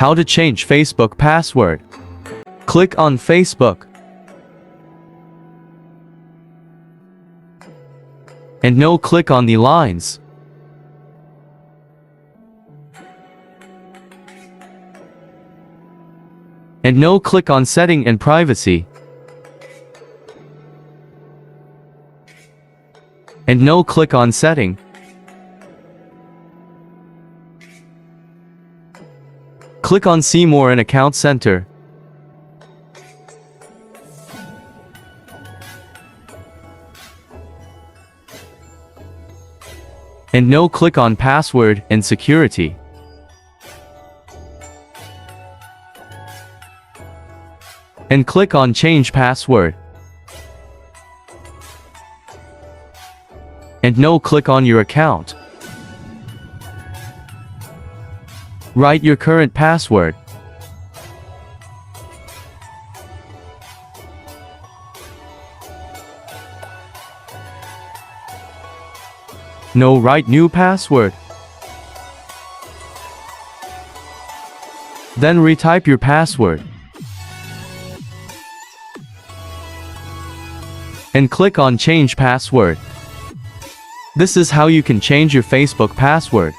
How to change Facebook password. Click on Facebook. And now click on the lines. And now click on Setting and Privacy. And now click on Setting. Click on See More in Account Center. And now click on Password and Security. And click on Change Password. And now click on your account. Write your current password. Now write new password. Then retype your password. And click on Change Password. This is how you can change your Facebook password.